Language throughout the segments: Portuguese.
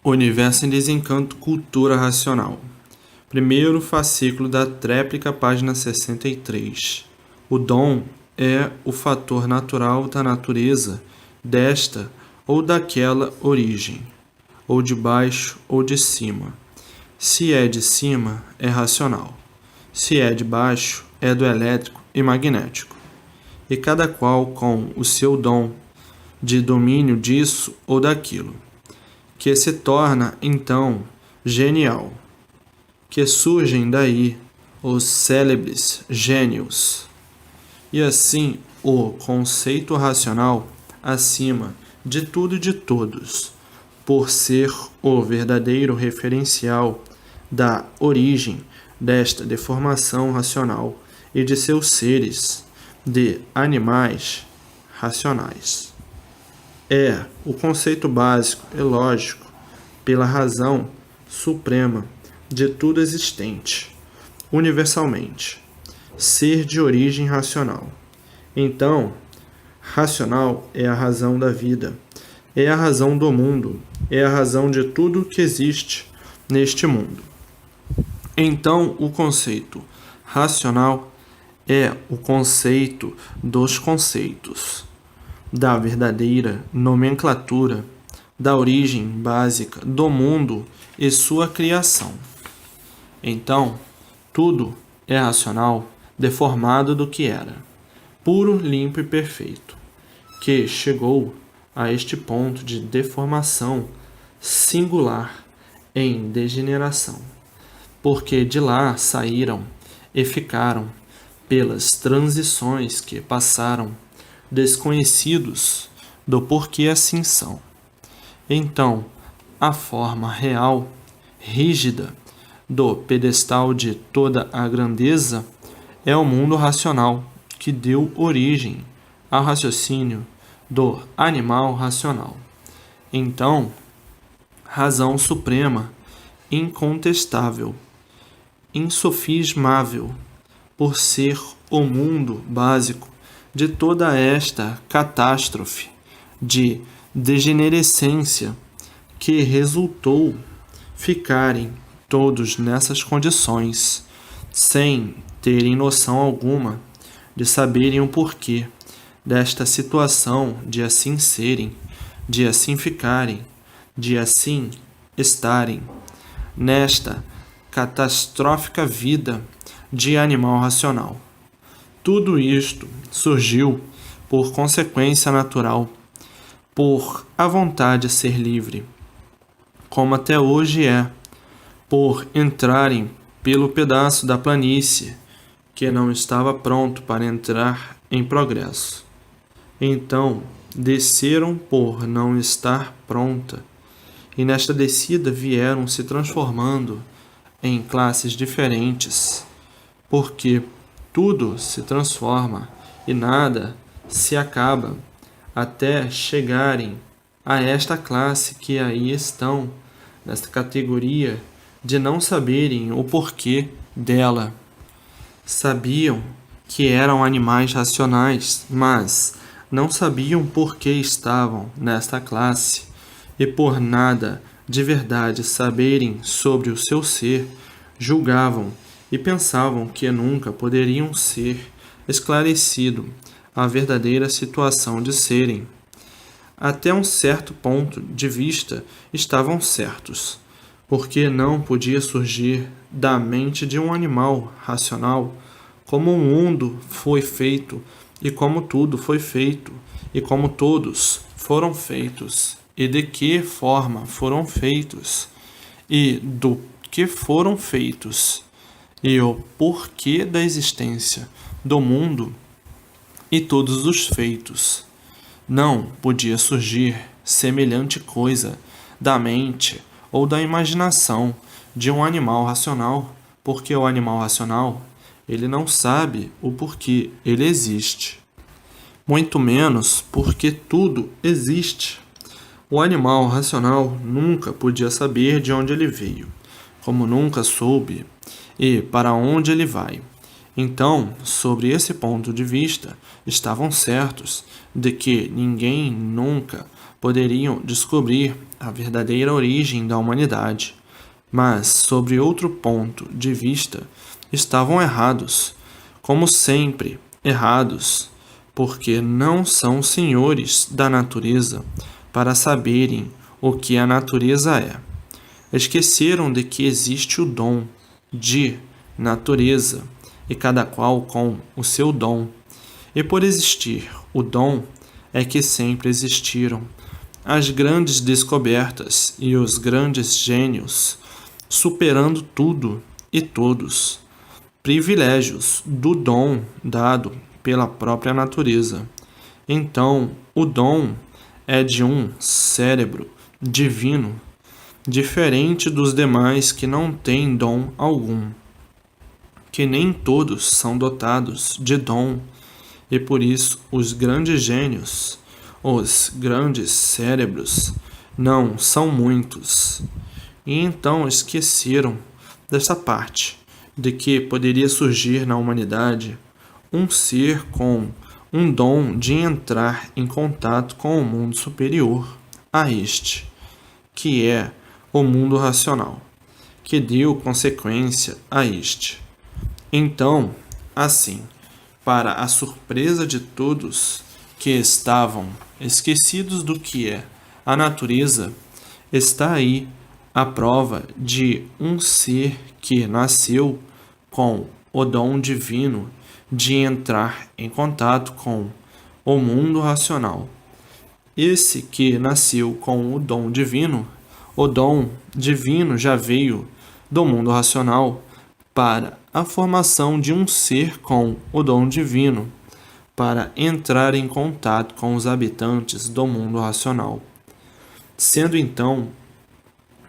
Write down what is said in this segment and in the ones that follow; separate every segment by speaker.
Speaker 1: Universo em Desencanto, Cultura Racional. Primeiro fascículo da tréplica, página 63. O dom é o fator natural da natureza desta ou daquela origem, ou de baixo ou de cima. Se é de cima, é racional. Se é de baixo, é do elétrico e magnético. E cada qual com o seu dom de domínio disso ou daquilo, que se torna, então, genial, que surgem daí os célebres gênios. E assim, o conceito racional, acima de tudo e de todos, por ser o verdadeiro referencial da origem desta deformação racional e de seus seres, de animais racionais. É o conceito básico e lógico pela razão suprema de tudo existente, universalmente, ser de origem racional. Então, racional é a razão da vida, é a razão do mundo, é a razão de tudo que existe neste mundo. Então, o conceito racional é o conceito dos conceitos, da verdadeira nomenclatura, da origem básica do mundo e sua criação. Então, tudo é racional, deformado do que era, puro, limpo e perfeito, que chegou a este ponto de deformação singular em degeneração, porque de lá saíram e ficaram, pelas transições que passaram, desconhecidos do porquê assim são. Então, a forma real, rígida, do pedestal de toda a grandeza é o mundo racional que deu origem ao raciocínio do animal racional. Então, razão suprema, incontestável, insofismável, por ser o mundo básico de toda esta catástrofe de degenerescência que resultou ficarem todos nessas condições, sem terem noção alguma de saberem o porquê desta situação de assim serem, de assim ficarem, de assim estarem, nesta catastrófica vida de animal racional. Tudo isto surgiu por consequência natural, por a vontade de ser livre, como até hoje é, por entrarem pelo pedaço da planície que não estava pronto para entrar em progresso. Então, desceram por não estar pronta, e nesta descida vieram se transformando em classes diferentes, porque tudo se transforma e nada se acaba, até chegarem a esta classe que aí estão, nesta categoria de não saberem o porquê dela. Sabiam que eram animais racionais, mas não sabiam por que estavam nesta classe, e por nada de verdade saberem sobre o seu ser, julgavam e pensavam que nunca poderiam ser esclarecido a verdadeira situação de serem. Até um certo ponto de vista estavam certos, porque não podia surgir da mente de um animal racional como o mundo foi feito e como tudo foi feito e como todos foram feitos e de que forma foram feitos e do que foram feitos e o porquê da existência do mundo e todos os feitos. Não podia surgir semelhante coisa da mente ou da imaginação de um animal racional, porque o animal racional, ele não sabe o porquê ele existe, muito menos porque tudo existe. O animal racional nunca podia saber de onde ele veio, como nunca soube, e para onde ele vai. Então, sobre esse ponto de vista, estavam certos de que ninguém nunca poderiam descobrir a verdadeira origem da humanidade, mas, sobre outro ponto de vista, estavam errados, como sempre errados, porque não são senhores da natureza para saberem o que a natureza é. Esqueceram de que existe o dom de natureza, e cada qual com o seu dom. E por existir o dom, é que sempre existiram as grandes descobertas e os grandes gênios, superando tudo e todos, privilégios do dom dado pela própria natureza. Então, o dom é de um cérebro divino, diferente dos demais que não têm dom algum, que nem todos são dotados de dom, e por isso os grandes gênios, os grandes cérebros, não são muitos. E então esqueceram dessa parte, de que poderia surgir na humanidade um ser com um dom de entrar em contato com o mundo superior a este, que é o mundo racional, que deu consequência a este. Então, assim, para a surpresa de todos que estavam esquecidos do que é a natureza, está aí a prova de um ser que nasceu com o dom divino de entrar em contato com o mundo racional. Esse que nasceu com o dom divino já veio do mundo racional para a formação de um ser com o dom divino, para entrar em contato com os habitantes do mundo racional, sendo então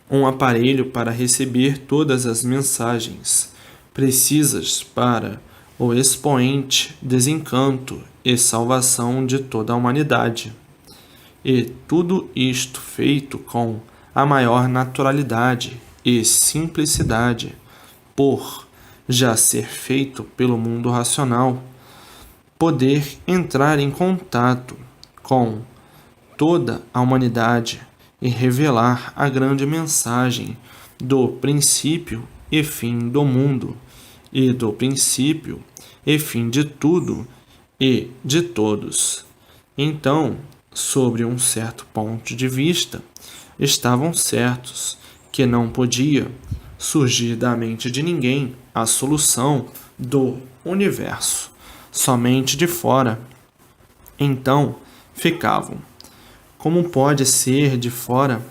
Speaker 1: um aparelho para receber todas as mensagens precisas para o expoente desencanto e salvação de toda a humanidade. E tudo isto feito com a maior naturalidade e simplicidade, por já ser feito pelo mundo racional, poder entrar em contato com toda a humanidade e revelar a grande mensagem do princípio e fim do mundo, e do princípio e fim de tudo e de todos. Então, sobre um certo ponto de vista, estavam certos que não podia surgir da mente de ninguém a solução do universo, somente de fora. Então, ficavam: como pode ser de fora?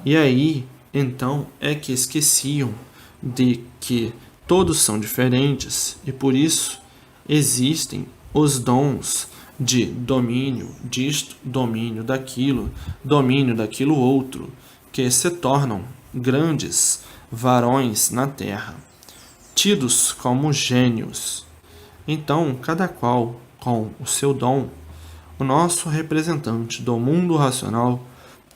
Speaker 1: E aí, então, é que esqueciam de que todos são diferentes e por isso existem os dons de domínio disto, domínio daquilo outro, que se tornam grandes varões na terra, tidos como gênios. Então, cada qual com o seu dom. O nosso representante do mundo racional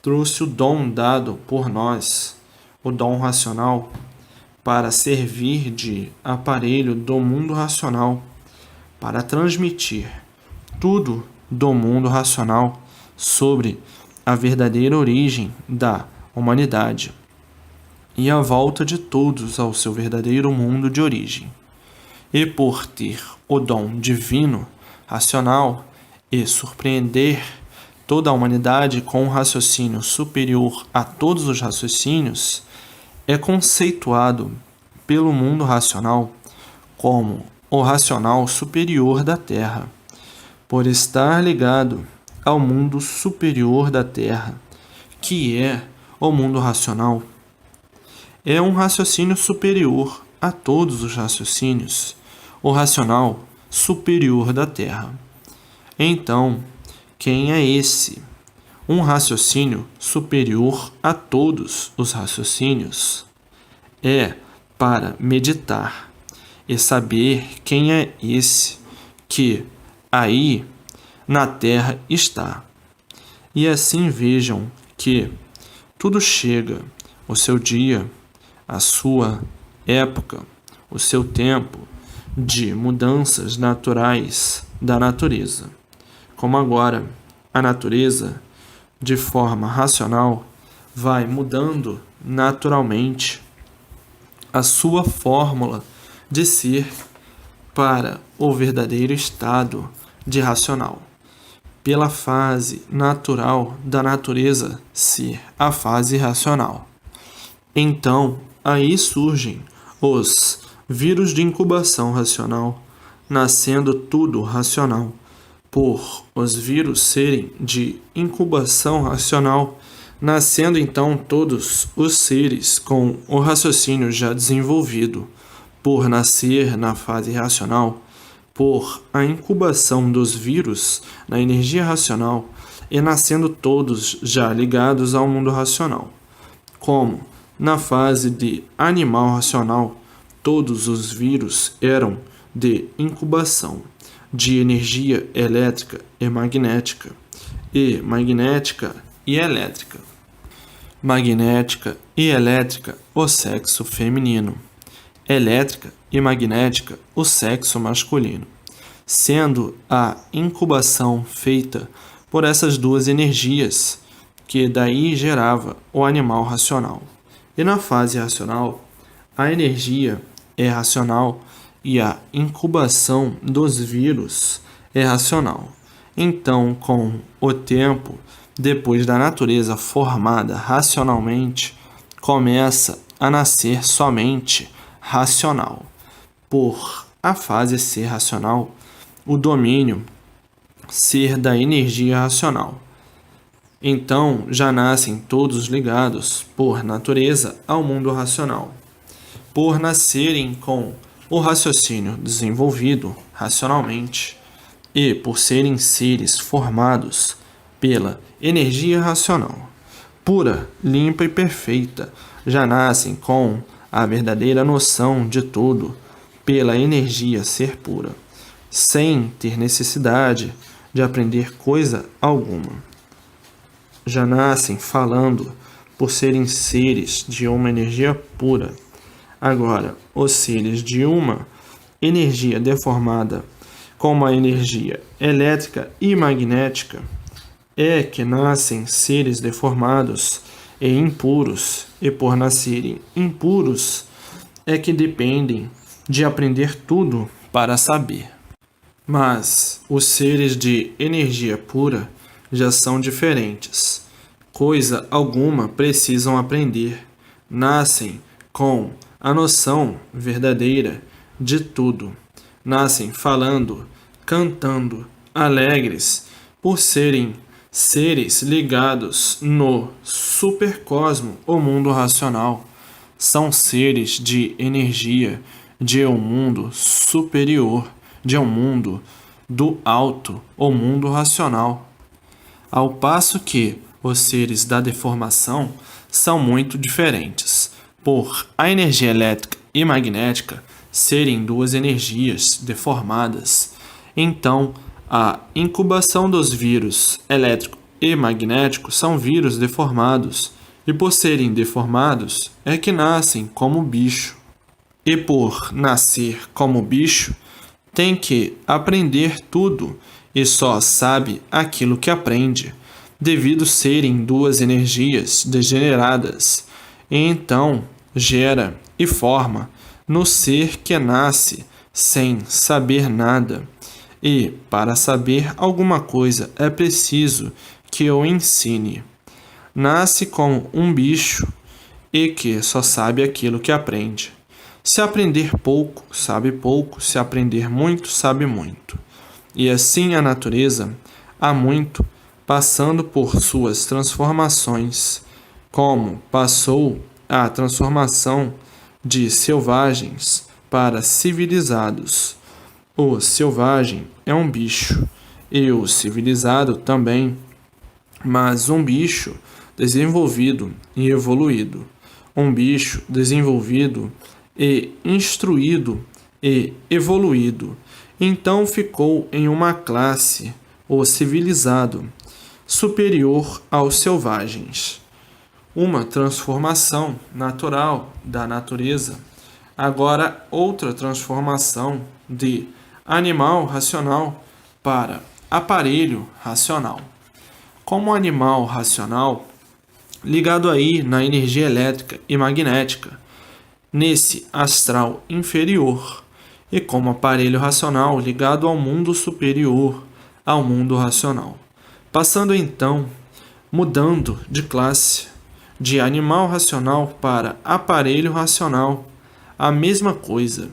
Speaker 1: trouxe o dom dado por nós, o dom racional, para servir de aparelho do mundo racional, para transmitir tudo do mundo racional sobre a verdadeira origem da humanidade e a volta de todos ao seu verdadeiro mundo de origem. E por ter o dom divino, racional, e surpreender toda a humanidade com um raciocínio superior a todos os raciocínios, é conceituado pelo mundo racional como o racional superior da Terra, por estar ligado ao mundo superior da Terra, que é o mundo racional. É um raciocínio superior a todos os raciocínios, o racional superior da Terra. Então, quem é esse? Um raciocínio superior a todos os raciocínios. É para meditar e saber quem é esse que aí na Terra está. E assim vejam que tudo chega, o seu dia, a sua época, o seu tempo de mudanças naturais da natureza. Como agora a natureza de forma racional, vai mudando naturalmente a sua fórmula de ser para o verdadeiro estado de racional, pela fase natural da natureza ser a fase racional. Então, aí surgem os vírus de incubação racional, nascendo tudo racional. Por os vírus serem de incubação racional, nascendo então todos os seres com o raciocínio já desenvolvido, por nascer na fase racional, por a incubação dos vírus na energia racional e nascendo todos já ligados ao mundo racional. Como na fase de animal racional, todos os vírus eram de incubação de energia elétrica e magnética e elétrica. Magnética e elétrica, o sexo feminino. Elétrica e magnética, o sexo masculino. Sendo a incubação feita por essas duas energias, que daí gerava o animal racional. E na fase racional, a energia é racional e a incubação dos vírus é racional. Então, com o tempo, depois da natureza formada racionalmente, começa a nascer somente racional. Por a fase ser racional, o domínio ser da energia racional. Então, já nascem todos ligados, por natureza, ao mundo racional. Por nascerem com o raciocínio desenvolvido racionalmente e por serem seres formados pela energia racional, pura, limpa e perfeita, já nascem com a verdadeira noção de tudo pela energia ser pura, sem ter necessidade de aprender coisa alguma. Já nascem falando por serem seres de uma energia pura. Agora, os seres de uma energia deformada, como a energia elétrica e magnética, é que nascem seres deformados e impuros, e por nascerem impuros, é que dependem de aprender tudo para saber. Mas os seres de energia pura já são diferentes. Coisa alguma precisam aprender. Nascem com a noção verdadeira de tudo. Nascem falando, cantando, alegres, por serem seres ligados no supercosmo, o mundo racional. São seres de energia, de um mundo superior, de um mundo do alto, o mundo racional. Ao passo que os seres da deformação são muito diferentes, por a energia elétrica e magnética serem duas energias deformadas. Então, a incubação dos vírus elétrico e magnético são vírus deformados, e por serem deformados é que nascem como bicho. E por nascer como bicho, tem que aprender tudo e só sabe aquilo que aprende, devido serem duas energias degeneradas, e então gera e forma no ser que nasce sem saber nada. E, para saber alguma coisa, é preciso que eu ensine. Nasce como um bicho e que só sabe aquilo que aprende. Se aprender pouco, sabe pouco. Se aprender muito, sabe muito. E assim a natureza, há muito, passando por suas transformações, como passou a transformação de selvagens para civilizados. O selvagem é um bicho, e o civilizado também, mas um bicho desenvolvido e evoluído, um bicho desenvolvido e instruído e evoluído. Então ficou em uma classe, o civilizado, superior aos selvagens. Uma transformação natural da natureza. Agora outra transformação de animal racional para aparelho racional. como animal racional, ligado aí na energia elétrica e magnética, nesse astral inferior, e como aparelho racional ligado ao mundo superior, ao mundo racional. Passando então, mudando de classe, de animal racional para aparelho racional, a mesma coisa,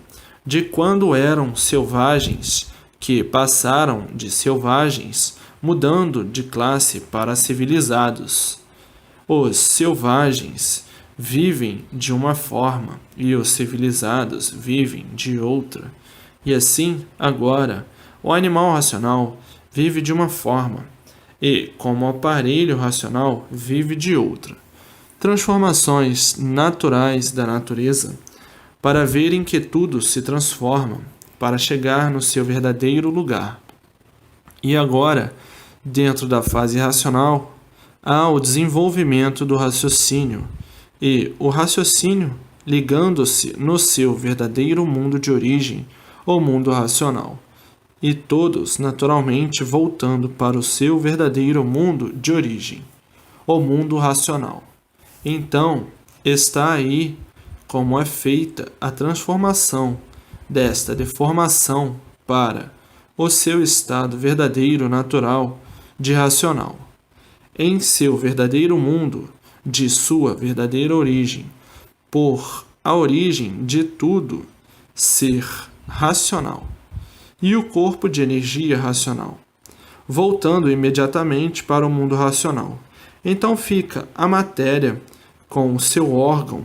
Speaker 1: de quando eram selvagens, que passaram de selvagens, mudando de classe para civilizados. Os selvagens vivem de uma forma e os civilizados vivem de outra. E assim, agora, o animal racional vive de uma forma e, como aparelho racional, vive de outra. Transformações naturais da natureza para verem que tudo se transforma para chegar no seu verdadeiro lugar. E agora, dentro da fase racional, há o desenvolvimento do raciocínio, e o raciocínio ligando-se no seu verdadeiro mundo de origem, ou mundo racional, e todos naturalmente voltando para o seu verdadeiro mundo de origem, o mundo racional. Então, está aí como é feita a transformação desta deformação para o seu estado verdadeiro natural de racional, em seu verdadeiro mundo, de sua verdadeira origem, por a origem de tudo ser racional, e o corpo de energia racional, voltando imediatamente para o mundo racional. Então fica a matéria com o seu órgão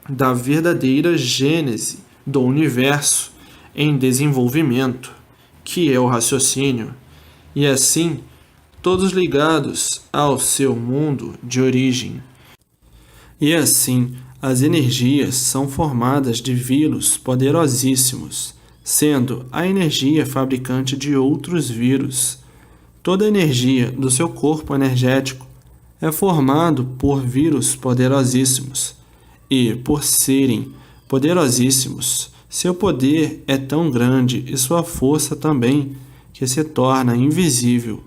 Speaker 1: da verdadeira gênese do universo em desenvolvimento, que é o raciocínio, e assim todos ligados ao seu mundo de origem. E assim as energias são formadas de vírus poderosíssimos, sendo a energia fabricante de outros vírus. Toda a energia do seu corpo energético é formado por vírus poderosíssimos, e, por serem poderosíssimos, seu poder é tão grande e sua força também, que se torna invisível.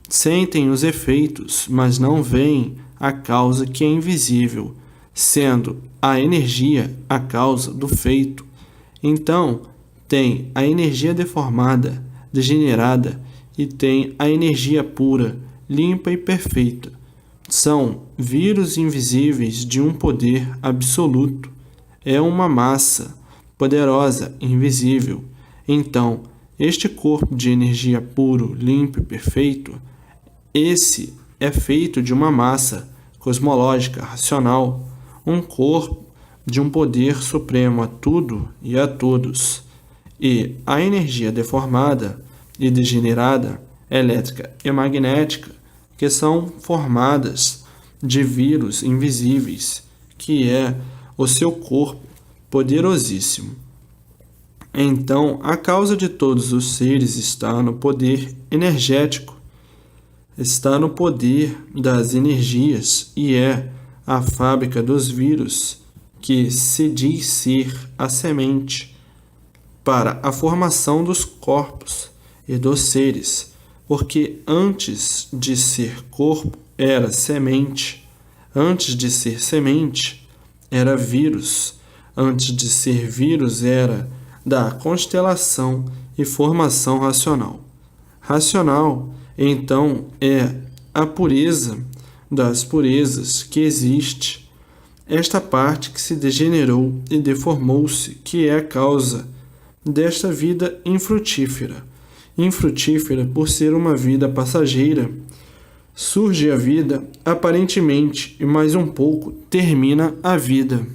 Speaker 1: Sentem os efeitos, mas não veem a causa que é invisível, sendo a energia a causa do feito. Então, tem a energia deformada, degenerada, e tem a energia pura, limpa e perfeita. São vírus invisíveis de um poder absoluto. É uma massa poderosa, invisível. Então, este corpo de energia puro, limpo e perfeito, esse é feito de uma massa cosmológica, racional, um corpo de um poder supremo a tudo e a todos. E a energia deformada e degenerada, elétrica e magnética, que são formadas de vírus invisíveis, que é o seu corpo poderosíssimo. Então, a causa de todos os seres está no poder energético, está no poder das energias e é a fábrica dos vírus, que se diz ser a semente para a formação dos corpos e dos seres, porque antes de ser corpo era semente, antes de ser semente era vírus, antes de ser vírus era da constelação e formação racional. Racional, então, é a pureza das purezas que existe, esta parte que se degenerou e deformou-se, que é a causa desta vida infrutífera. Infrutífera por ser uma vida passageira. Surge a vida, aparentemente, e mais um pouco termina a vida.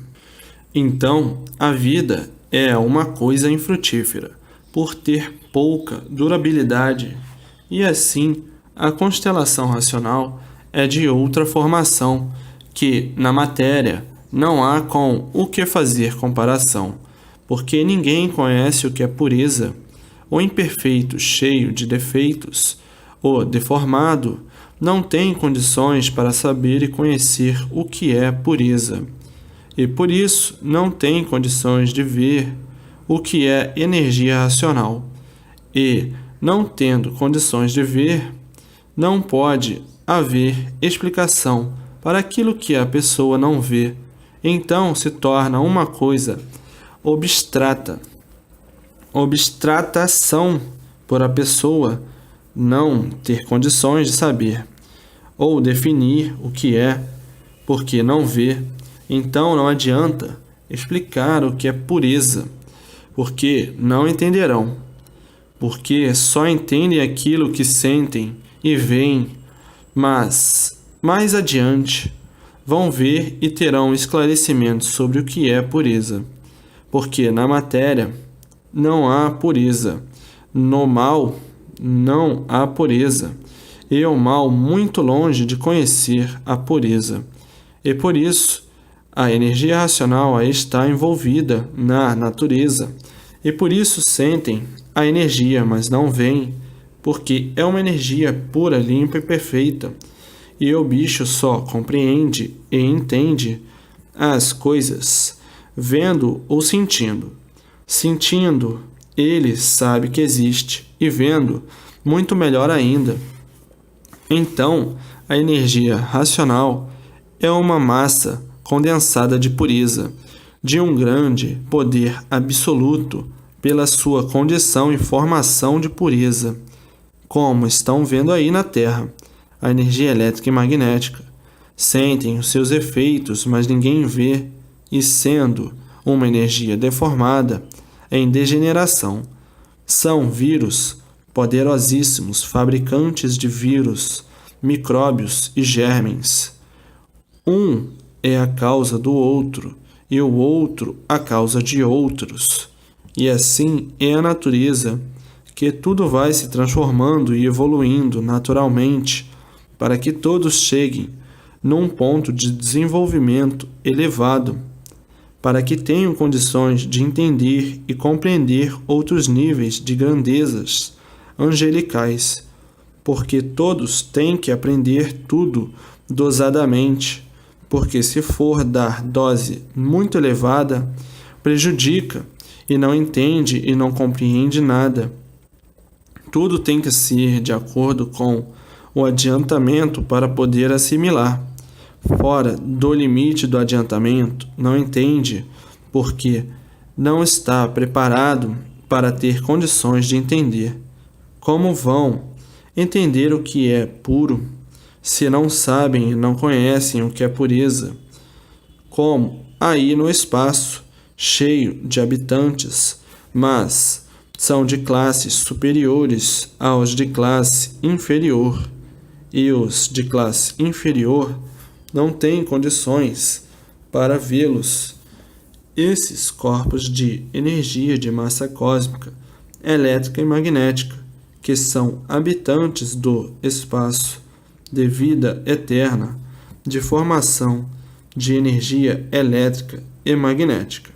Speaker 1: Então, a vida é uma coisa infrutífera, por ter pouca durabilidade, e assim a constelação racional é de outra formação, que na matéria não há com o que fazer comparação, porque ninguém conhece o que é pureza. O imperfeito, cheio de defeitos, o deformado, não tem condições para saber e conhecer o que é pureza, e por isso não tem condições de ver o que é energia racional, e, não tendo condições de ver, não pode haver explicação para aquilo que a pessoa não vê. Então se torna uma coisa abstrata. Abstratação por a pessoa não ter condições de saber ou definir o que é, porque não vê. Então não adianta explicar o que é pureza, porque não entenderão, porque só entendem aquilo que sentem e veem, mas mais adiante vão ver e terão esclarecimento sobre o que é pureza, porque na matéria não há pureza, no mal não há pureza, e o mal muito longe de conhecer a pureza. E por isso, a energia racional está envolvida na natureza, e por isso sentem a energia, mas não veem, porque é uma energia pura, limpa e perfeita, e o bicho só compreende e entende as coisas vendo ou sentindo. Sentindo, ele sabe que existe, e vendo, muito melhor ainda. Então, a energia racional é uma massa condensada de pureza, de um grande poder absoluto pela sua condição e formação de pureza, como estão vendo aí na Terra, a energia elétrica e magnética. Sentem os seus efeitos, mas ninguém vê, e sendo uma energia deformada, em degeneração, são vírus poderosíssimos, fabricantes de vírus, micróbios e germens. Um é a causa do outro, e o outro a causa de outros. E assim é a natureza, que tudo vai se transformando e evoluindo naturalmente, para que todos cheguem num ponto de desenvolvimento elevado, para que tenham condições de entender e compreender outros níveis de grandezas angelicais, porque todos têm que aprender tudo dosadamente, porque se for dar dose muito elevada, prejudica e não entende e não compreende nada. Tudo tem que ser de acordo com o adiantamento para poder assimilar. Fora do limite do adiantamento, não entende, porque não está preparado para ter condições de entender. Como vão entender o que é puro, se não sabem e não conhecem o que é pureza? Como aí no espaço, cheio de habitantes, mas são de classes superiores aos de classe inferior, e os de classe inferior não têm condições para vê-los. Esses corpos de energia de massa cósmica, elétrica e magnética, que são habitantes do espaço, de vida eterna, de formação de energia elétrica e magnética.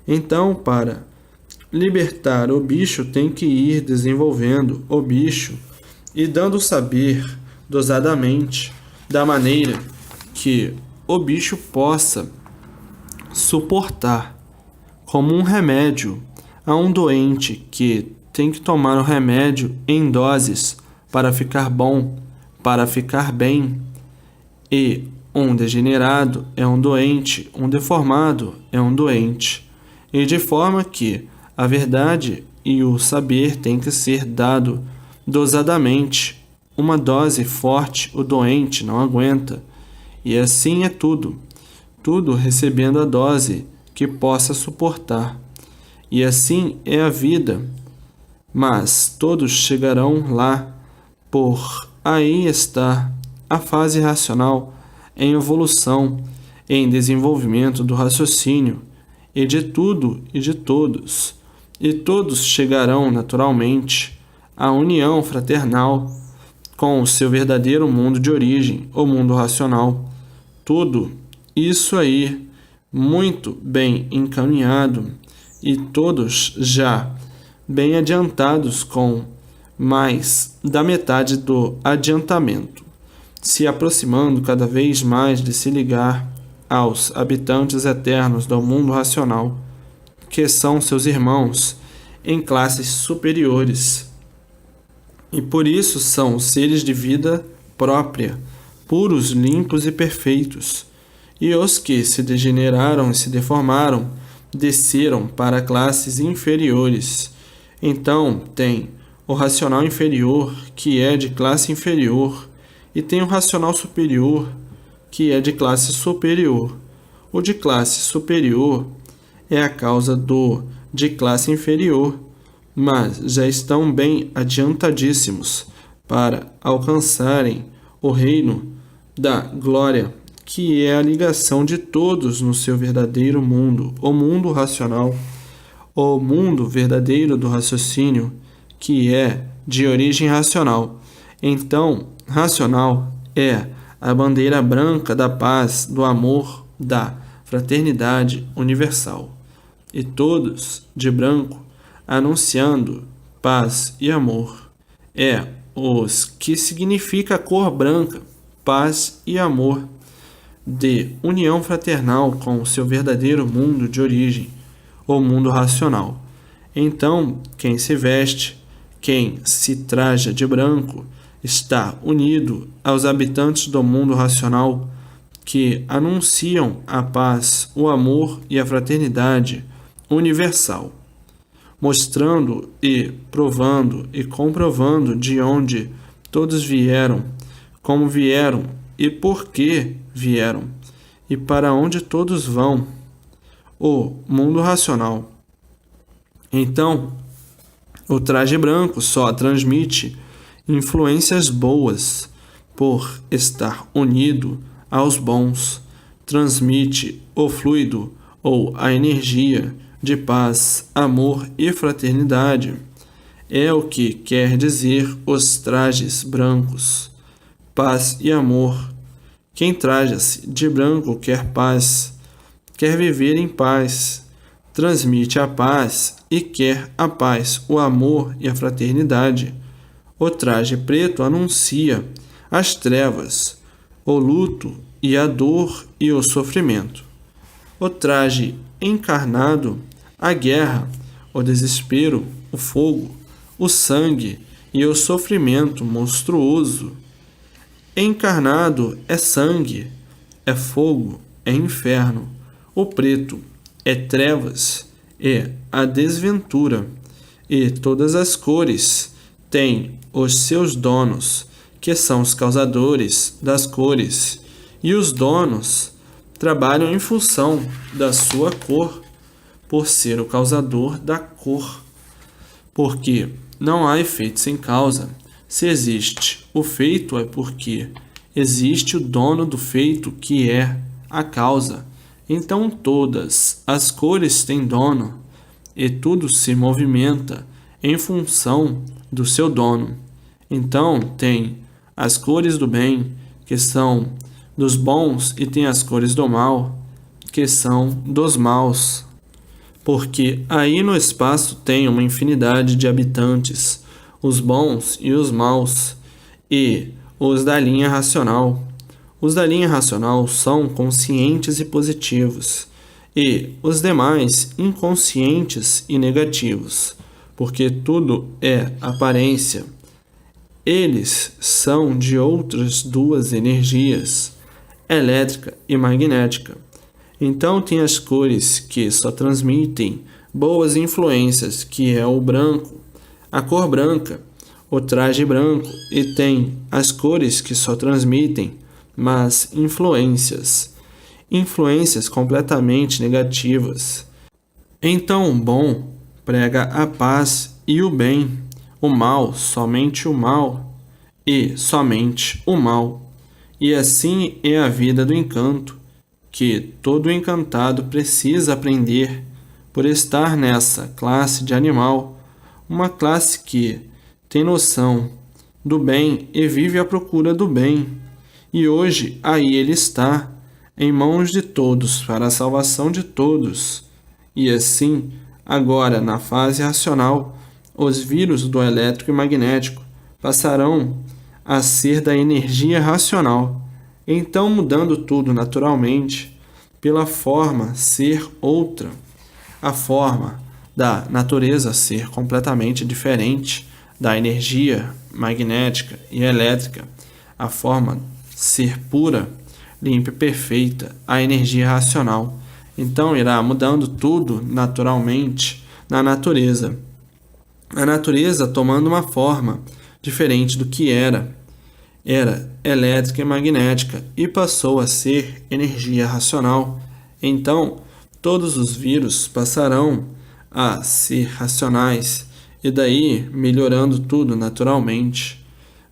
Speaker 1: Então, para libertar o bicho, tem que ir desenvolvendo o bicho e dando saber dosadamente, da maneira que o bicho possa suportar, como um remédio a um doente que tem que tomar o remédio em doses para ficar bom, para ficar bem. E um degenerado é um doente, um deformado é um doente. E de forma que a verdade e o saber têm que ser dado dosadamente. Uma dose forte o doente não aguenta. E assim é tudo, tudo recebendo a dose que possa suportar. E assim é a vida. Mas todos chegarão lá, por aí está a fase racional em evolução, em desenvolvimento do raciocínio, e de tudo e de todos. E todos chegarão naturalmente à união fraternal com o seu verdadeiro mundo de origem, o mundo racional. Tudo isso aí muito bem encaminhado e todos já bem adiantados com mais da metade do adiantamento, se aproximando cada vez mais de se ligar aos habitantes eternos do mundo racional, que são seus irmãos em classes superiores, e por isso são seres de vida própria, puros, limpos e perfeitos. E os que se degeneraram e se deformaram desceram para classes inferiores. Então, tem o racional inferior, que é de classe inferior, e tem o racional superior, que é de classe superior. O de classe superior é a causa do de classe inferior, mas já estão bem adiantadíssimos para alcançarem o reino da glória, que é a ligação de todos no seu verdadeiro mundo, o mundo racional, o mundo verdadeiro do raciocínio, que é de origem racional. Então, racional é a bandeira branca da paz, do amor, da fraternidade universal. E todos de branco, anunciando paz e amor. É os que significa a cor branca, paz e amor, de união fraternal com o seu verdadeiro mundo de origem, o mundo racional. Então, quem se veste, quem se traja de branco, está unido aos habitantes do mundo racional, que anunciam a paz, o amor e a fraternidade universal, mostrando e provando e comprovando de onde todos vieram, como vieram e por que vieram, e para onde todos vão, o mundo racional. Então, o traje branco só transmite influências boas por estar unido aos bons, transmite o fluido ou a energia de paz, amor e fraternidade. É o que quer dizer os trajes brancos, paz e amor. Quem traja-se de branco quer paz, quer viver em paz, transmite a paz e quer a paz, o amor e a fraternidade. O traje preto anuncia as trevas, o luto e a dor e o sofrimento. O traje encarnado, a guerra, o desespero, o fogo, o sangue e o sofrimento monstruoso. Encarnado é sangue, é fogo, é inferno. O preto é trevas, é a desventura. E todas as cores têm os seus donos, que são os causadores das cores. E os donos trabalham em função da sua cor, por ser o causador da cor. Porque não há efeito sem causa. Se existe o feito, é porque existe o dono do feito, que é a causa. Então todas as cores têm dono, e tudo se movimenta em função do seu dono. Então tem as cores do bem, que são dos bons, e tem as cores do mal, que são dos maus. Porque aí no espaço tem uma infinidade de habitantes, os bons e os maus, e os da linha racional. Os da linha racional são conscientes e positivos, e os demais inconscientes e negativos, porque tudo é aparência. Eles são de outras duas energias, elétrica e magnética. Então tem as cores que só transmitem boas influências, que é o branco, a cor branca, o traje branco, e tem as cores que só transmitem más influências, influências completamente negativas. Então o bom prega a paz e o bem, o mal somente o mal e somente o mal. E assim é a vida do encanto, que todo encantado precisa aprender por estar nessa classe de animal, uma classe que tem noção do bem e vive à procura do bem. E hoje aí ele está, em mãos de todos, para a salvação de todos. E assim, agora na fase racional, os vírus do elétrico e magnético passarão a ser da energia racional, então mudando tudo naturalmente, pela forma ser outra, a forma da natureza ser completamente diferente da energia magnética e elétrica, a forma ser pura, limpa e perfeita, a energia racional. Então irá mudando tudo naturalmente na natureza. A natureza tomando uma forma diferente do que era elétrica e magnética e passou a ser energia racional. Então, todos os vírus passarão a ser racionais e daí melhorando tudo naturalmente,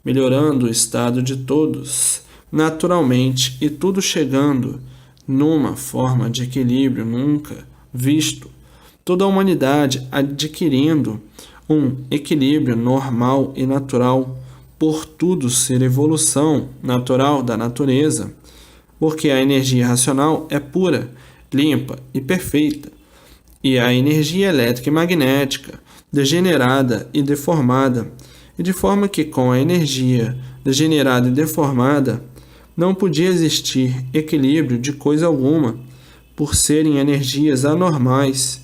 Speaker 1: melhorando o estado de todos naturalmente e tudo chegando numa forma de equilíbrio nunca visto. Toda a humanidade adquirindo um equilíbrio normal e natural, por tudo ser evolução natural da natureza, porque a energia racional é pura, limpa e perfeita, e a energia elétrica e magnética degenerada e deformada, e de forma que com a energia degenerada e deformada não podia existir equilíbrio de coisa alguma, por serem energias anormais,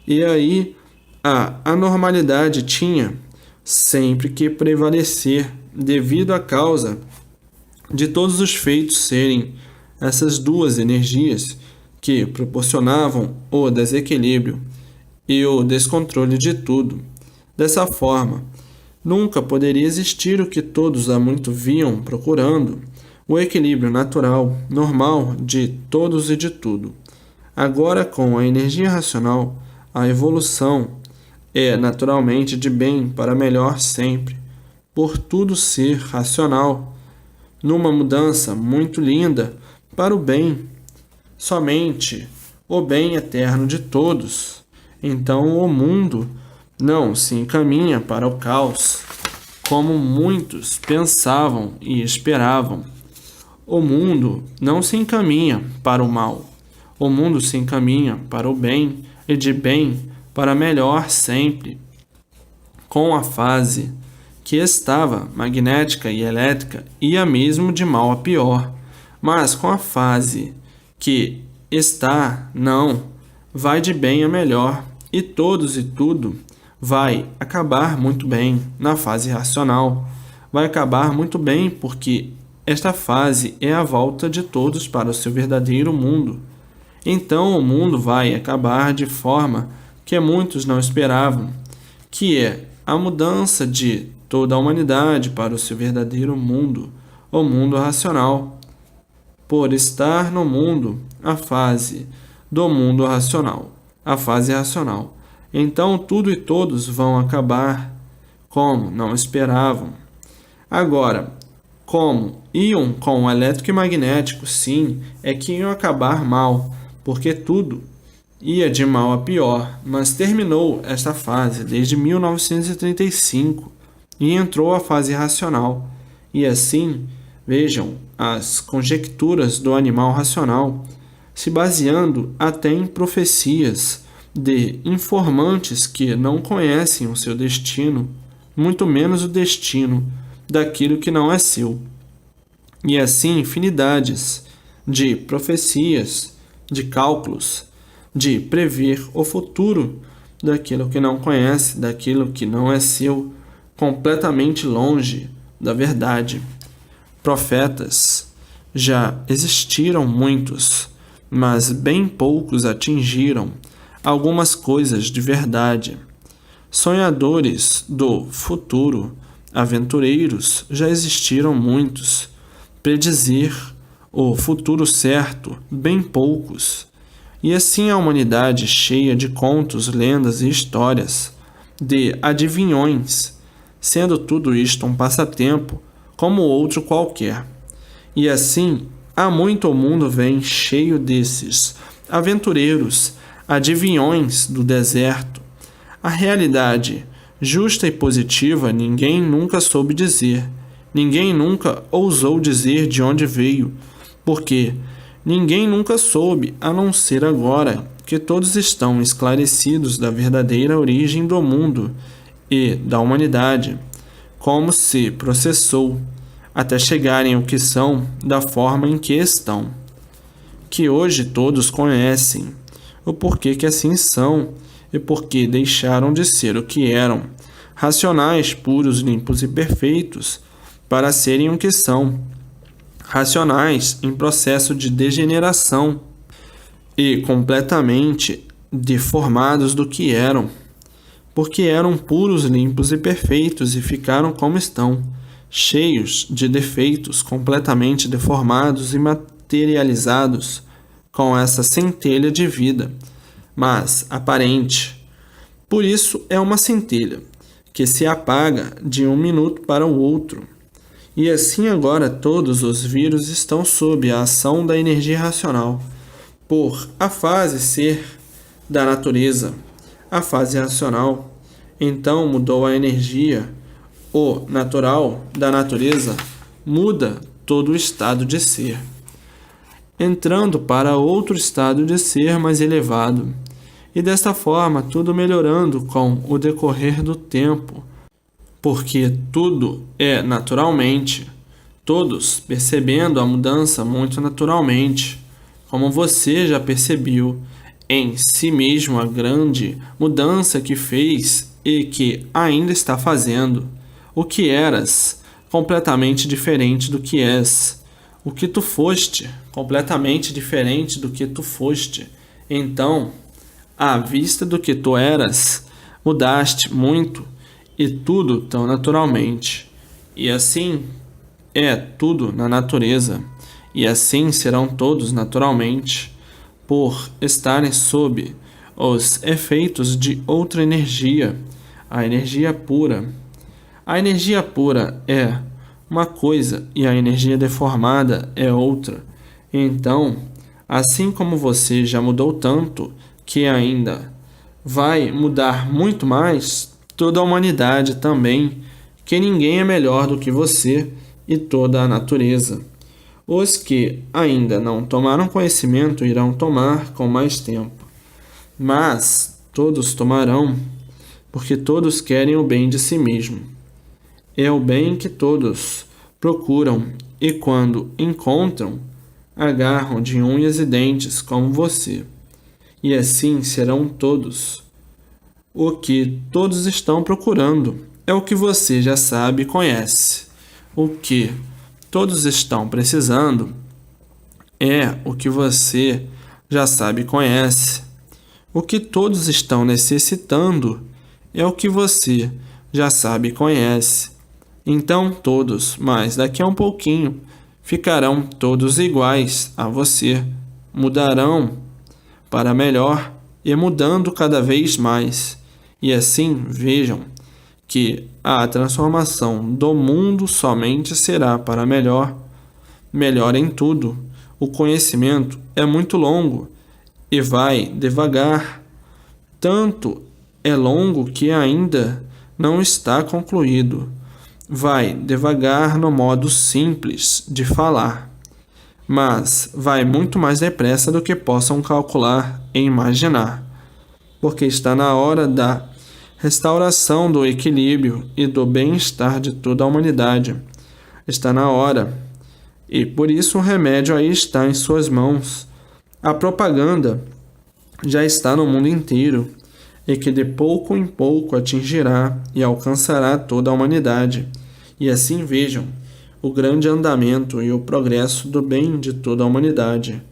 Speaker 1: e aí a anormalidade tinha sempre que prevalecer devido à causa de todos os feitos serem essas duas energias que proporcionavam o desequilíbrio e o descontrole de tudo. Dessa forma, nunca poderia existir o que todos há muito viam procurando, o equilíbrio natural, normal de todos e de tudo. Agora, com a energia racional, a evolução é naturalmente de bem para melhor sempre, por tudo ser racional, numa mudança muito linda para o bem, somente o bem eterno de todos. Então o mundo não se encaminha para o caos, como muitos pensavam e esperavam. O mundo não se encaminha para o mal, o mundo se encaminha para o bem e de bem para melhor sempre. Com a fase que estava magnética e elétrica ia mesmo de mal a pior, mas com a fase que está não, vai de bem a melhor, e todos e tudo vai acabar muito bem na fase racional. Vai acabar muito bem porque esta fase é a volta de todos para o seu verdadeiro mundo. Então o mundo vai acabar de forma que muitos não esperavam, que é a mudança de toda a humanidade para o seu verdadeiro mundo, o mundo racional. Por estar no mundo, a fase do mundo racional, a fase racional. Então tudo e todos vão acabar como não esperavam. Agora, como iam com o elétrico e magnético, sim, é que iam acabar mal, porque tudo ia de mal a pior, mas terminou esta fase desde 1935 e entrou a fase racional. E assim, vejam as conjecturas do animal racional, se baseando até em profecias de informantes que não conhecem o seu destino, muito menos o destino daquilo que não é seu. E assim, infinidades de profecias, de cálculos, de prever o futuro daquilo que não conhece, daquilo que não é seu, completamente longe da verdade. Profetas já existiram muitos, mas bem poucos atingiram algumas coisas de verdade. Sonhadores do futuro, aventureiros, já existiram muitos. Predizer o futuro certo, bem poucos. E assim a humanidade cheia de contos, lendas e histórias, de adivinhões, sendo tudo isto um passatempo, como outro qualquer. E assim, há muito o mundo vem cheio desses aventureiros, adivinhões do deserto. A realidade justa e positiva ninguém nunca soube dizer, ninguém nunca ousou dizer de onde veio, porque ninguém nunca soube, a não ser agora que todos estão esclarecidos da verdadeira origem do mundo e da humanidade, como se processou, até chegarem ao que são da forma em que estão, que hoje todos conhecem, o porquê que assim são e porquê deixaram de ser o que eram, racionais, puros, limpos e perfeitos, para serem o que são, racionais em processo de degeneração e completamente deformados do que eram, porque eram puros, limpos e perfeitos e ficaram como estão, cheios de defeitos, completamente deformados e materializados com essa centelha de vida, mas aparente. Por isso é uma centelha que se apaga de um minuto para o outro. E assim agora todos os vírus estão sob a ação da energia racional, por a fase ser da natureza, a fase racional. Então mudou a energia, o natural da natureza muda todo o estado de ser, entrando para outro estado de ser mais elevado, e desta forma tudo melhorando com o decorrer do tempo, porque tudo é naturalmente, todos percebendo a mudança muito naturalmente, como você já percebeu em si mesmo a grande mudança que fez e que ainda está fazendo, o que eras completamente diferente do que és, o que tu foste completamente diferente do que tu foste. Então, à vista do que tu eras, mudaste muito e tudo tão naturalmente. E assim é tudo na natureza, e assim serão todos naturalmente, por estarem sob os efeitos de outra energia, a energia pura. A energia pura é uma coisa e a energia deformada é outra. Então, assim como você já mudou tanto que ainda vai mudar muito mais, toda a humanidade também, que ninguém é melhor do que você e toda a natureza. Os que ainda não tomaram conhecimento irão tomar com mais tempo, mas todos tomarão, porque todos querem o bem de si mesmo. É o bem que todos procuram e quando encontram, agarram de unhas e dentes como você. E assim serão todos. O que todos estão procurando é o que você já sabe e conhece. O que todos estão precisando é o que você já sabe e conhece. O que todos estão necessitando é o que você já sabe e conhece. Então todos, mas daqui a um pouquinho, ficarão todos iguais a você, mudarão para melhor e mudando cada vez mais. E assim vejam que a transformação do mundo somente será para melhor, melhor em tudo. O conhecimento é muito longo e vai devagar, tanto é longo que ainda não está concluído. Vai devagar no modo simples de falar, mas vai muito mais depressa do que possam calcular e imaginar, porque está na hora da restauração do equilíbrio e do bem-estar de toda a humanidade. Está na hora, e por isso o remédio aí está em suas mãos. A propaganda já está no mundo inteiro, e que de pouco em pouco atingirá e alcançará toda a humanidade. E assim vejam o grande andamento e o progresso do bem de toda a humanidade.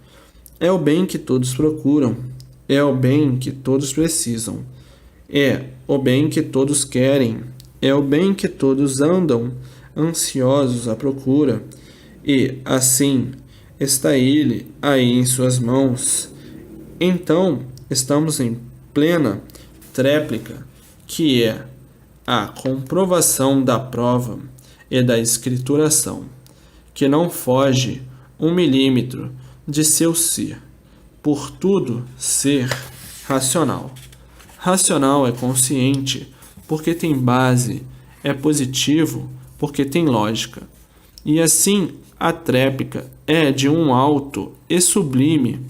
Speaker 1: É o bem que todos procuram, é o bem que todos precisam, é o bem que todos querem, é o bem que todos andam ansiosos à procura, e assim está ele aí em suas mãos. Então estamos em plena tréplica, que é a comprovação da prova e da escrituração, que não foge 1 milímetro de seu ser, por tudo ser racional. Racional é consciente porque tem base, é positivo porque tem lógica. E assim a tréplica é de um alto e sublime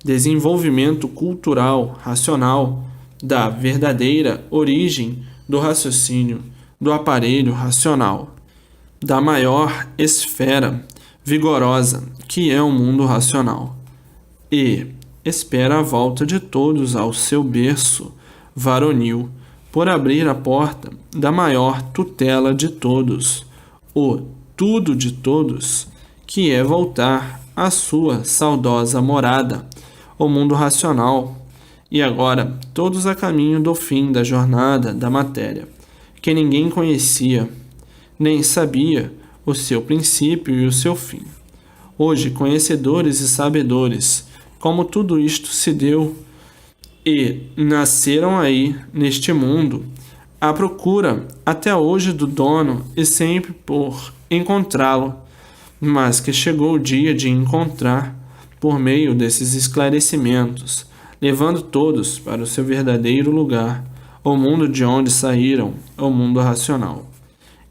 Speaker 1: desenvolvimento cultural racional da verdadeira origem do raciocínio, do aparelho racional, da maior esfera vigorosa que é o mundo racional, e espera a volta de todos ao seu berço varonil, por abrir a porta da maior tutela de todos, o tudo de todos, que é voltar à sua saudosa morada, o mundo racional, e agora todos a caminho do fim da jornada da matéria, que ninguém conhecia, nem sabia o seu princípio e o seu fim. Hoje, conhecedores e sabedores, como tudo isto se deu e nasceram aí neste mundo, à procura até hoje do dono e sempre por encontrá-lo, mas que chegou o dia de encontrar por meio desses esclarecimentos, levando todos para o seu verdadeiro lugar, o mundo de onde saíram, o mundo racional.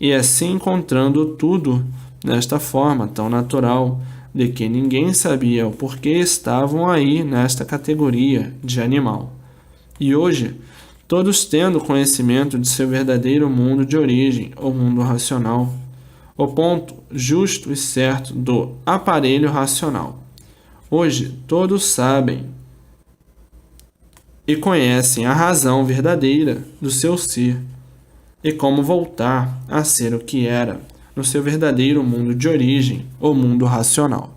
Speaker 1: E assim encontrando tudo nesta forma tão natural, de que ninguém sabia o porquê estavam aí nesta categoria de animal. E hoje, todos tendo conhecimento de seu verdadeiro mundo de origem, o mundo racional, o ponto justo e certo do aparelho racional. Hoje, todos sabem e conhecem a razão verdadeira do seu ser e como voltar a ser o que era no seu verdadeiro mundo de origem, o mundo racional.